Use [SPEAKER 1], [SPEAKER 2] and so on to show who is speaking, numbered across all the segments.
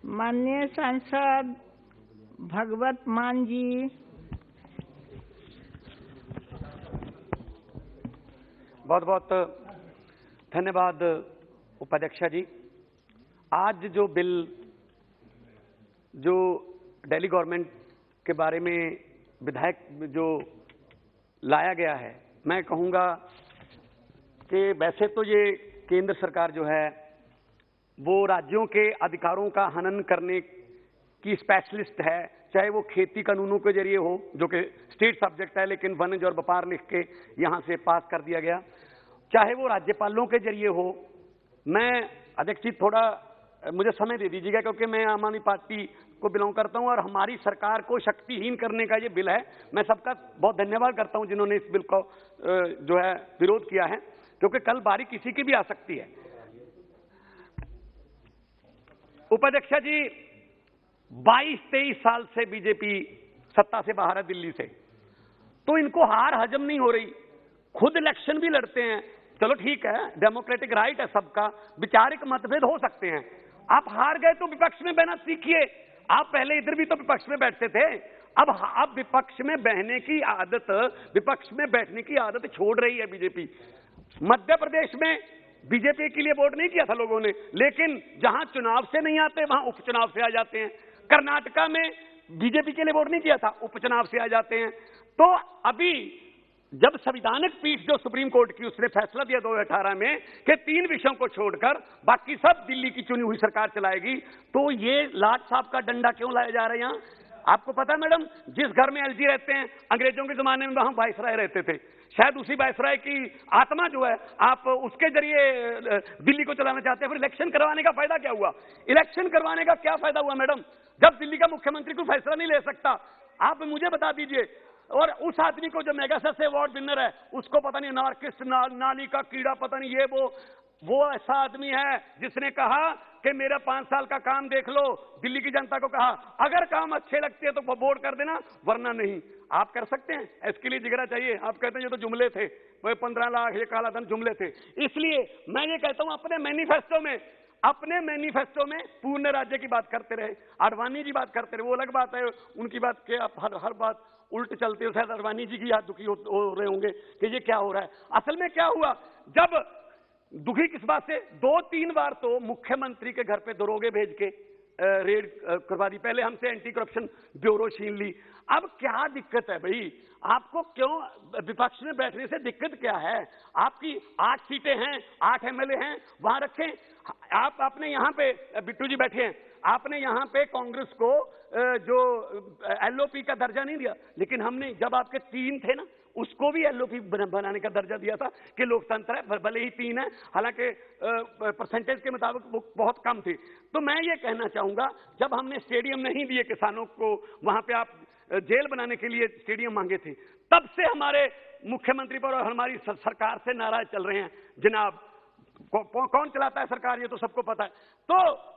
[SPEAKER 1] माननीय सांसद भगवत मान जी,
[SPEAKER 2] बहुत बहुत धन्यवाद उपाध्यक्षा जी। आज जो बिल जो दिल्ली गवर्नमेंट के बारे में विधायक जो लाया गया है, मैं कहूंगा कि वैसे तो ये केंद्र सरकार जो है वो राज्यों के अधिकारों का हनन करने की स्पेशलिस्ट है, चाहे वो खेती कानूनों के जरिए हो जो कि स्टेट सब्जेक्ट है, लेकिन वनिज और व्यापार लिख के यहां से पास कर दिया गया, चाहे वो राज्यपालों के जरिए हो। मैं अध्यक्ष जी थोड़ा मुझे समय दे दीजिएगा, क्योंकि मैं आम आदमी पार्टी को बिलोंग करता हूं और हमारी सरकार को शक्तिहीन करने का ये बिल है। मैं सबका बहुत धन्यवाद करता हूं जिन्होंने इस बिल को जो है विरोध किया है, क्योंकि कल बारी किसी की भी आ सकती है। उपाध्यक्षा जी, 22-23 साल से बीजेपी सत्ता से बाहर है दिल्ली से, तो इनको हार हजम नहीं हो रही। खुद इलेक्शन भी लड़ते हैं, चलो ठीक है, डेमोक्रेटिक राइट है सबका, विचारिक मतभेद हो सकते हैं। आप हार गए तो विपक्ष में बहना सीखिए। आप पहले इधर भी तो विपक्ष में बैठते थे। अब विपक्ष में बहने की आदत, विपक्ष में बैठने की आदत छोड़ रही है बीजेपी। मध्य प्रदेश में बीजेपी के लिए वोट नहीं किया था लोगों ने, लेकिन जहां चुनाव से नहीं आते वहां उपचुनाव से आ जाते हैं। कर्नाटका में बीजेपी के लिए वोट नहीं किया था, उपचुनाव से आ जाते हैं। तो अभी जब संवैधानिक पीठ जो सुप्रीम कोर्ट की, उसने फैसला दिया 2018 में कि 3 विषयों को छोड़कर बाकी सब दिल्ली की चुनी हुई सरकार चलाएगी, तो ये लाट साहब का डंडा क्यों लाया जा रहा है यहां? आपको पता है मैडम, जिस घर में एलजी रहते हैं, अंग्रेजों के जमाने में वहां वायसराय रहते थे, शायद उसी वायसराय की आत्मा जो है, आप उसके जरिए दिल्ली को चलाना चाहते हैं। फिर इलेक्शन करवाने का फायदा क्या हुआ? इलेक्शन करवाने का क्या फायदा हुआ मैडम, जब दिल्ली का मुख्यमंत्री कोई फैसला नहीं ले सकता? आप मुझे बता दीजिए। और उस आदमी को जो मेगासेस से अवार्ड विनर है, उसको पता नहीं नार्किस्ट, नाली का कीड़ा, पता नहीं ये वो ऐसा आदमी है जिसने कहा कि मेरा 5 साल का काम देख लो। दिल्ली की जनता को कहा अगर काम अच्छे लगते हैं तो वोट कर देना, वरना नहीं। आप कर सकते हैं? इसके लिए जिगरा चाहिए। आप कहते हैं ये तो जुमले थे, वो 15 लाख ये काला धन जुमले थे। इसलिए मैं ये कहता हूं, अपने मैनिफेस्टो में पूर्ण राज्य की बात करते रहे, आडवाणी जी बात करते रहे, वो अलग बात है, उनकी बात के आप हर बात उल्ट चलते हो। शायद आडवाणी जी की याद दुखी हो रहे होंगे कि ये क्या हो रहा है। असल में क्या हुआ, जब दुखी किस बात से, 2-3 बार तो मुख्यमंत्री के घर पे दरोगे भेज के रेड करवा दी। पहले हमसे एंटी करप्शन ब्यूरो छीन ली। अब क्या दिक्कत है भाई? आपको क्यों विपक्ष में बैठने से दिक्कत क्या है? आपकी 8 सीटें हैं, 8 एमएलए हैं, वहां रखें। आपने यहां पे, बिट्टू जी बैठे हैं, आपने यहां पे कांग्रेस को जो एलओपी का दर्जा नहीं दिया, लेकिन हमने, जब आपके 3 थे ना, उसको भी एलओपी बनाने का दर्जा दिया था कि लोकतंत्र है, भले ही 3 है, हालांकि परसेंटेज के मुताबिक वो बहुत कम थी। तो मैं ये कहना चाहूंगा, जब हमने स्टेडियम नहीं दिए किसानों को, वहां पे आप जेल बनाने के लिए स्टेडियम मांगे थे, तब से हमारे मुख्यमंत्री पर और हमारी सरकार से नाराज चल रहे हैं। जनाब कौन चलाता है सरकार, ये तो सबको पता है। तो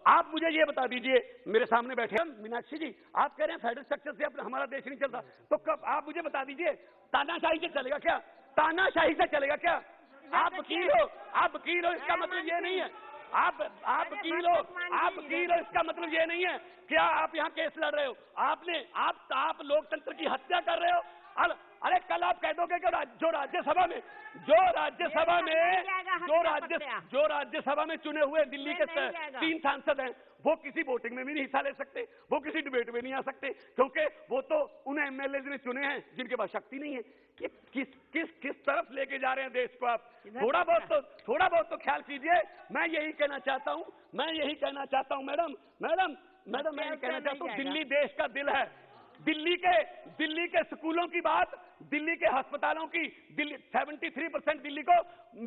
[SPEAKER 2] आप मुझे ये बता दीजिए, मेरे सामने बैठे हैं मीनाक्षी जी, आप कह रहे हैं फेडरल स्ट्रक्चर से अपना हमारा देश नहीं चलता, तो कब, आप मुझे बता दीजिए, तानाशाही से चलेगा क्या? तानाशाही से चलेगा क्या? आप वकील हो, इसका मतलब ये नहीं है। आप वकील हो, इसका मतलब ये नहीं है क्या आप यहाँ केस लड़ रहे हो? आप लोकतंत्र की हत्या कर रहे हो। अरे कल आप कह दोगे कि जो राज्यसभा में चुने हुए दिल्ली के 3 सांसद हैं, वो किसी वोटिंग में भी नहीं हिस्सा ले सकते, वो किसी डिबेट में नहीं आ सकते, क्योंकि वो तो उन एमएलए ने चुने हैं जिनके पास शक्ति नहीं है। कि किस तरफ लेके जा रहे हैं देश को आप? थोड़ा बहुत तो ख्याल कीजिए। मैं यही कहना चाहता हूं मैडम, मैं यही कहना चाहता हूं, दिल्ली देश का दिल है। दिल्ली के स्कूलों की बात, दिल्ली के अस्पतालों की, 73% दिल्ली को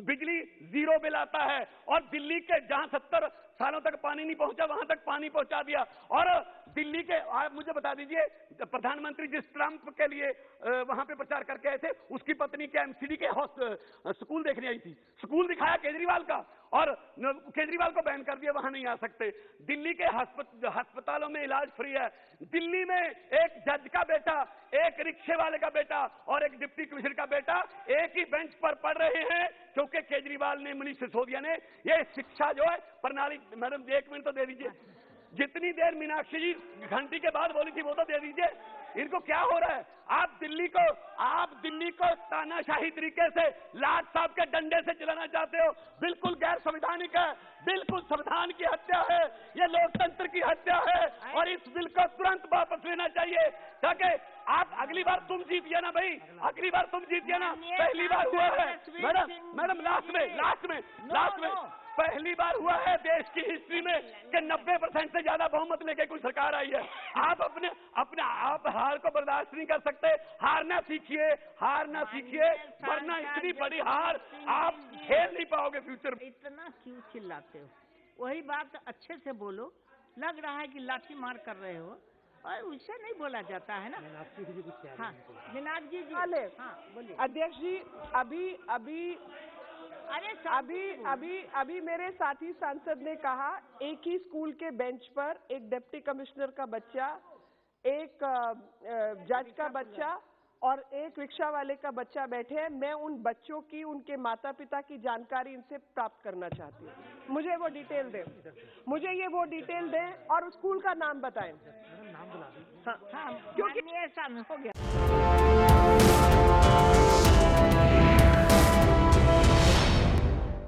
[SPEAKER 2] बिजली 0 बिल आता है, और दिल्ली के जहां 70 सालों तक पानी नहीं पहुंचा, वहां तक पानी पहुंचा दिया। और दिल्ली के, आप मुझे बता दीजिए, प्रधानमंत्री जिस ट्रंप के लिए वहां पे प्रचार करके आए थे, उसकी पत्नी के एमसीडी के स्कूल देखने आई थी, स्कूल दिखाया केजरीवाल का, और केजरीवाल को बैन कर दिया, वहां नहीं आ सकते। दिल्ली के अस्पतालों में इलाज फ्री है। दिल्ली में एक जज का बेटा, एक रिक्शे वाले का बेटा और एक डिप्टी कमिश्नर का बेटा एक ही बेंच पर पढ़ रहे हैं, क्योंकि केजरीवाल ने, मनीष सिसोदिया ने, ये शिक्षा जो है प्रणाली, मैडम 1 मिनट तो दे दीजिए, जितनी देर मीनाक्षी जी घंटी के बाद बोली थी वो तो दे दीजिए। इनको क्या हो रहा है? आप दिल्ली को तानाशाही तरीके से लाट साहब के डंडे से चलाना चाहते हो। बिल्कुल गैर संवैधानिक है, बिल्कुल संविधान की हत्या है, ये लोकतंत्र की हत्या है और इस बिल को तुरंत वापस लेना चाहिए ताकि आप अगली बार तुम जीतिए ना भाई, अगली बार तुम जीतिए ना। पहली बार हुआ है मैडम लास्ट में पहली बार हुआ है देश की हिस्ट्री में कि 90% से ज्यादा बहुमत लेके कोई सरकार आई है। आप अपने आप हार को बर्दाश्त नहीं कर सकते। हारना सीखिए वरना इतनी बड़ी हार आप खेल नहीं पाओगे फ्यूचर में।
[SPEAKER 1] इतना क्यों चिल्लाते हो? वही बात अच्छे से बोलो। लग रहा है कि लाठी मार कर रहे हो और उससे नहीं बोला जाता है ना। मीनाक्षी जी कुछ कह रहे हैं। हाँ मीनाक्षी जी, हाँ बोलिए।
[SPEAKER 3] अध्यक्ष जी अभी मेरे साथी सांसद ने कहा एक ही स्कूल के बेंच पर एक डिप्टी कमिश्नर का बच्चा, एक जज का बच्चा और एक रिक्शा वाले का बच्चा बैठे हैं। मैं उन बच्चों की, उनके माता पिता की जानकारी इनसे प्राप्त करना चाहती हूँ। मुझे वो डिटेल दें और स्कूल का नाम बताएं।
[SPEAKER 1] हाँ, क्योंकि ऐसा हो गया।